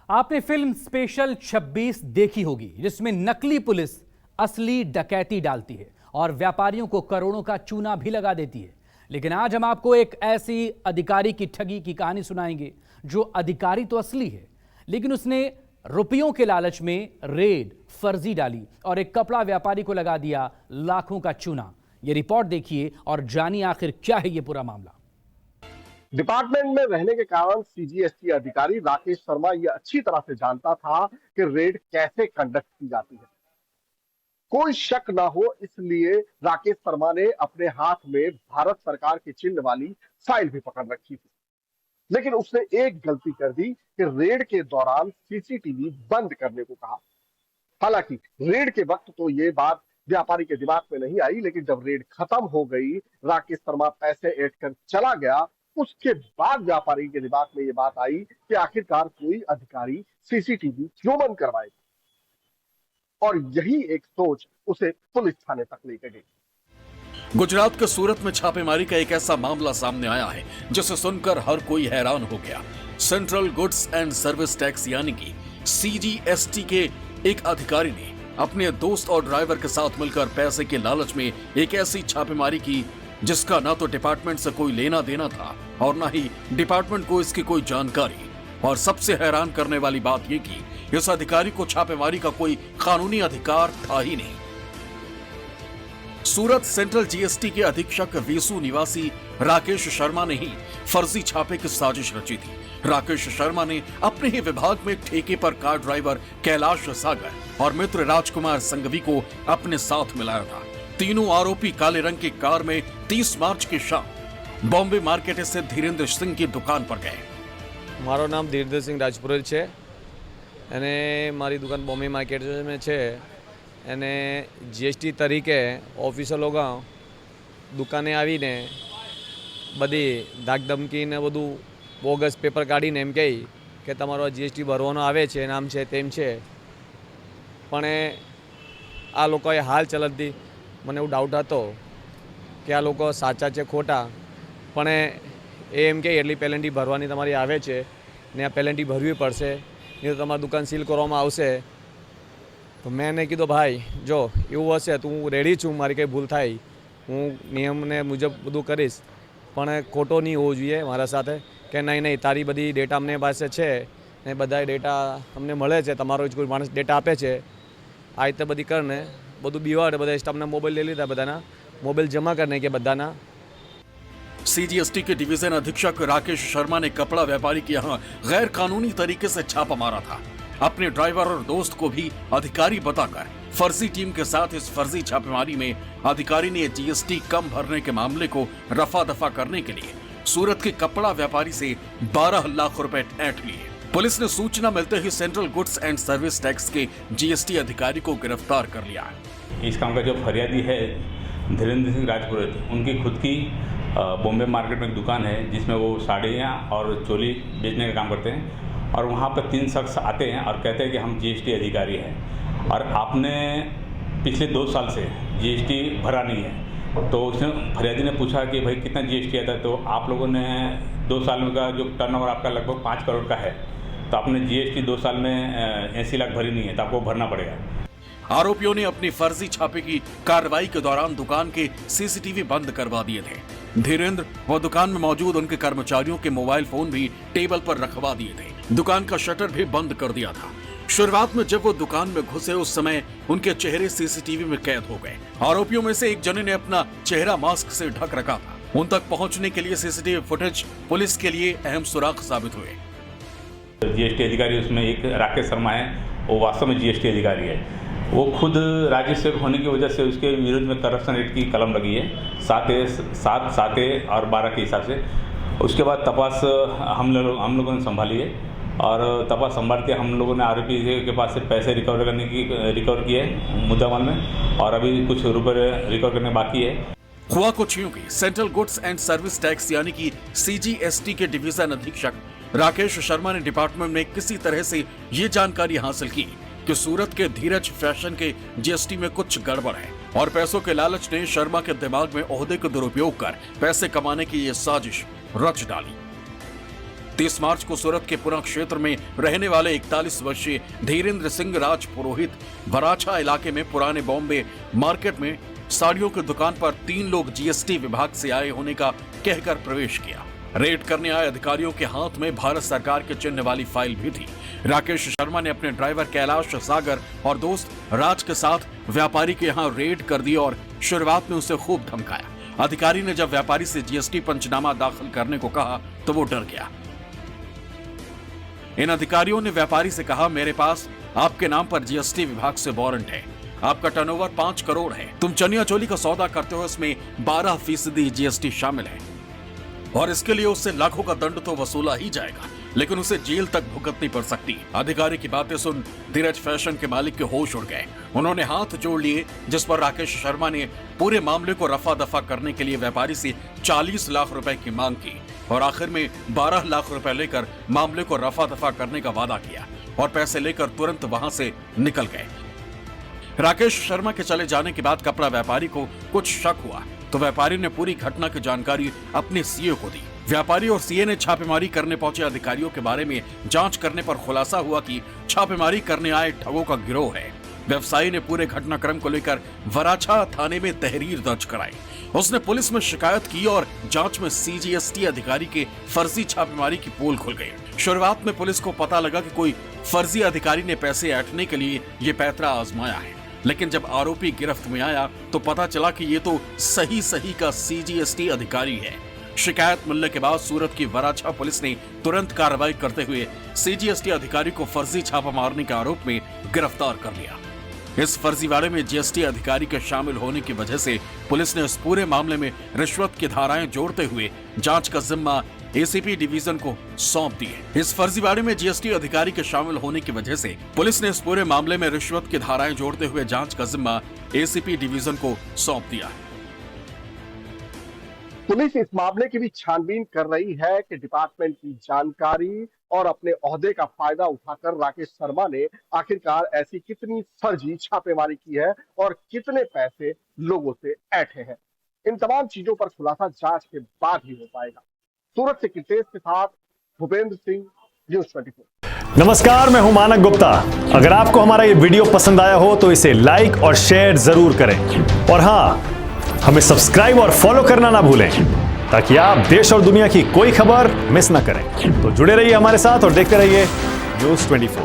आपने film special 26 देखी होगी, जिसमें नकली पुलिस असली डकैती डालती है और व्यापारियों को करोड़ों का चूना भी लगा देती है। लेकिन आज हम आपको एक ऐसी अधिकारी की ठगी की कहानी सुनाएंगे जो अधिकारी तो असली है, लेकिन उसने रुपयों के लालच में रेड फर्जी डाली और एक कपड़ा व्यापारी को लगा दिया लाखों का चूना। ये रिपोर्ट देखिए और जानिए आखिर क्या है ये पूरा मामला। डिपार्टमेंट में रहने के कारण सीजीएसटी अधिकारी राकेश शर्मा यह अच्छी तरह से जानता था कि रेड कैसे कंडक्ट की जाती है। कोई शक ना हो इसलिए राकेश शर्मा ने अपने हाथ में भारत सरकार के चिन्ह वाली फाइल भी पकड़ रखी थी। लेकिन उसने एक गलती कर दी कि रेड के दौरान सीसीटीवी बंद करने को कहा। हालांकि रेड के वक्त तो ये बात व्यापारी के दिमाग में नहीं आई, लेकिन जब रेड खत्म हो गई, राकेश शर्मा पैसे ऐड कर चला गया, उसके बाद व्यापारी के दिमाग में ये बात आई कि आखिरकार कोई अधिकारी सीसीटीवी क्यों बंद करवाएगा, और यही एक सोच उसे पुलिस थाने तक लेकर गई। गुजरात के सूरत में छापेमारी का एक ऐसा मामला सामने आया है जिसे सुनकर हर कोई हैरान हो गया। Central goods and service tax यानी कि सीजीएसटी के एक अधिकारी ने अपने दोस्त और ड्राइवर के साथ मिलकर पैसे के लालच में एक ऐसी छापेमारी की जिसका ना तो डिपार्टमेंट से कोई लेना देना था और ना ही डिपार्टमेंट को इसकी कोई जानकारी। और सबसे हैरान करने वाली बात यह कि इस अधिकारी को छापेमारी का कोई कानूनी अधिकार था ही नहीं। सूरत सेंट्रल जीएसटी के अधीक्षक वेसु निवासी राकेश शर्मा ने ही फर्जी छापे की साजिश रची थी। राकेश शर्मा ने अपने ही विभाग में ठेके पर कार ड्राइवर कैलाश सागर और मित्र राजकुमार संघवी को अपने साथ मिलाया था। तीनों आरोपी काले रंग की कार में 30 मार्च की शाम बॉम्बे मार्केट स्थित धीरेन्द्र सिंह की दुकान पर गए। मारो नाम धीरेन्द्र सिंह राजपुरोहित है અને મારી દુકાન બોમ્બે માર્કેટ में છે અને જીએસટી તરીકે ઓફિસર લોકો દુકાને આવીને બધી ધાકધમકી ને બધું બોગસ પેપર કાઢીને એમ કહે કે તમારો જીએસટી ભરવાનો આવે છે, નામ છે તેમ છે, પણ આ લોકોએ હાલ ચલતી મને એવું ડાઉટ હતો કે આ લોકો સાચા છે ખોટા, પણ એમ કે એટલી પેનલ્ટી ભરવાની તમારી આવે છે ને આ પેનલ્ટી ભરવી પડશે, નહીં તો તમારી દુકાન સીલ કરવામાં આવશે। તો મેં એને કીધું ભાઈ જો એવું હશે તો હું રેડી છું, મારી કંઈ ભૂલ થાય હું નિયમને મુજબ બધું કરીશ, પણ ખોટો નહીં હોવો જોઈએ મારા સાથે કે નહીં નહીં તારી બધી ડેટા અમને પાસે છે ને બધા ડેટા અમને મળે છે, તમારો જ કોઈ માણસ ડેટા આપે છે, આ રીતે બધી કરને બધું બીવાડે બધા સ્ટાફના મોબાઈલ લઈ લીધા, બધાના મોબાઈલ જમા કરને કે બધાના। सीजीएसटी के डिवीजन अधीक्षक राकेश शर्मा ने कपड़ा व्यापारी के यहाँ गैर कानूनी तरीके से छापा मारा था। अपने ड्राइवर और दोस्त को भी अधिकारी बताकर फर्जी टीम के साथ इस फर्जी छापेमारी में अधिकारी ने जीएसटी कम भरने के मामले को रफा दफा करने के लिए सूरत के कपड़ा व्यापारी से 12 लाख रुपए ऐंठ लिए। पुलिस ने सूचना मिलते ही central goods and service tax के जीएसटी अधिकारी को गिरफ्तार कर लिया। इस काम का जो फरियादी है धीरेन्द्र सिंह राजपुरोहित, उनकी खुद की बॉम्बे मार्केट में एक दुकान है जिसमें वो साड़ियाँ और चोली बेचने का काम करते हैं, और वहाँ पर 3 शख्स आते हैं और कहते हैं कि हम जीएसटी अधिकारी हैं और आपने पिछले 2 साल से जीएसटी भरा नहीं है। तो उसने फरियादी ने पूछा कि भाई कितना जीएसटी आता है, तो आप लोगों ने 2 साल का जो टर्नओवर आपका लगभग 5 करोड़ का है, तो आपने जीएसटी 2 साल में 80 लाख भरी नहीं है, तो आपको भरना पड़ेगा। आरोपियों ने अपनी फर्जी छापे की कार्रवाई के दौरान दुकान के सीसीटीवी बंद करवा दिए थे। धीरेन्द्र व दुकान में मौजूद उनके कर्मचारियों के मोबाइल फोन भी टेबल पर रखवा दिए थे। दुकान का शटर भी बंद कर दिया था। शुरुआत में जब वो दुकान में घुसे उस समय उनके चेहरे सीसीटीवी में कैद हो गए। आरोपियों में से एक जने ने अपना चेहरा मास्क से ढक रखा था। उन तक पहुंचने के लिए सीसीटीवी फुटेज पुलिस के लिए अहम सुराग साबित हुए। जीएसटी अधिकारी उसमें एक राकेश शर्मा है, वो वास्तव में जीएसटी अधिकारी है। वो खुद राज्य सेवक होने की वजह से उसके विरुद्ध में करप्शन एक्ट की कलम लगी है 7A और 12 के हिसाब से। उसके बाद तपास हम लोगों ने संभाली है और तपास संभाल के हम लोगों ने आरोपी के पास से पैसे रिकवर किए मुद्दामाल में, और अभी कुछ रुपये रिकवर करने बाकी है। हुआ कुछ यूं कि central goods and service tax यानी कि सीजीएसटी के डिवीजन अधीक्षक राकेश शर्मा ने डिपार्टमेंट में किसी तरह से ये जानकारी हासिल की कि सूरत के धीरज फैशन के जीएसटी में कुछ गड़बड़ है और पैसों के लालच ने शर्मा के दिमाग में ओहदे का दुरुपयोग कर पैसे कमाने की ये साजिश रच डाली। 30 मार्च को सूरत के पुना क्षेत्र में रहने वाले 41 वर्षीय धीरेन्द्र सिंह राजपुरोहित वराछा इलाके में पुराने बॉम्बे मार्केट में साड़ियों की दुकान पर 3 लोग जीएसटी विभाग से आए होने का कहकर प्रवेश किया। रेड करने आए अधिकारियों के हाथ में भारत सरकार के चिन्ह वाली फाइल भी थी। राकेश शर्मा ने अपने ड्राइवर कैलाश सागर और दोस्त राज के साथ व्यापारी के यहाँ रेड कर दी और शुरुआत में उसे खूब धमकाया। अधिकारी ने जब व्यापारी से जीएसटी पंचनामा दाखिल करने को कहा तो वो डर गया। इन अधिकारियों ने व्यापारी से कहा, मेरे पास आपके नाम पर जीएसटी विभाग से वारंट है, आपका टर्नओवर 5 करोड़ है, तुम चनिया चोली का सौदा करते हो, इसमें 12% जीएसटी शामिल है और इसके लिए उससे लाखों का दंड तो वसूला ही जाएगा, लेकिन उसे जेल तक भुगतनी पड़ सकती। अधिकारी की बातें सुन धीरज फैशन के मालिक के होश उड़ गए। उन्होंने हाथ जोड़ लिए, जिस पर राकेश शर्मा ने पूरे मामले को रफा दफा करने के लिए व्यापारी से 40 लाख रुपए की मांग की और आखिर में 12 लाख रुपए लेकर मामले को रफा दफा करने का वादा किया और पैसे लेकर तुरंत वहां से निकल गए। राकेश शर्मा के चले जाने के बाद कपड़ा व्यापारी को कुछ शक हुआ तो व्यापारी ने पूरी घटना की जानकारी अपने सीए को दी। व्यापारी और सीए ने छापेमारी करने पहुंचे अधिकारियों के बारे में जांच करने पर खुलासा हुआ कि छापेमारी करने आए ठगों का गिरोह है। व्यवसायी ने पूरे घटनाक्रम को लेकर वराछा थाने में तहरीर दर्ज कराई। उसने पुलिस में शिकायत की और जांच में सीजीएसटी अधिकारी के फर्जी छापेमारी की पोल खुल गई। शुरुआत में पुलिस को पता लगा कि कोई फर्जी अधिकारी ने पैसे ऐंठने के लिए ये पैतरा आजमाया है, लेकिन जब आरोपी गिरफ्त में आया तो पता चला कि ये तो सही का सीजीएसटी अधिकारी है। शिकायत मिलने के बाद सूरत की वराछा पुलिस ने तुरंत कार्रवाई करते हुए सीजीएसटी अधिकारी को फर्जी छापा मारने के आरोप में गिरफ्तार कर लिया। इस फर्जीवाड़े में जीएसटी अधिकारी के शामिल होने की वजह से पुलिस ने इस पूरे मामले में रिश्वत की धाराएं जोड़ते हुए जांच का जिम्मा एसीपी डिवीजन को सौंप दी है। इस फर्जीवाड़े में जीएसटी अधिकारी के शामिल होने की वजह से पुलिस ने इस पूरे मामले में रिश्वत की धाराएं जोड़ते हुए जांच का जिम्मा एसीपी डिवीजन को सौंप दिया है। पुलिस इस मामले की भी छानबीन कर रही है कि डिपार्टमेंट की जानकारी और अपने ओहदे का फायदा उठाकर राकेश शर्मा ने आखिरकार ऐसी कितनी फर्जी छापेमारी की है और कितने पैसे लोगों से ऐंठे हैं। इन तमाम चीजों पर खुलासा जांच के बाद ही हो पाएगा। सूरत से कितेश के साथ भूपेंद्र सिंह, न्यूज़ 24। नमस्कार, मैं हूं मानक गुप्ता। अगर आपको हमारा ये वीडियो पसंद आया हो तो इसे लाइक और शेयर जरूर करें और हाँ, हमें सब्सक्राइब और फॉलो करना ना भूलें ताकि आप देश और दुनिया की कोई खबर मिस ना करें। तो जुड़े रहिए हमारे साथ और देखते रहिए न्यूज़ 24।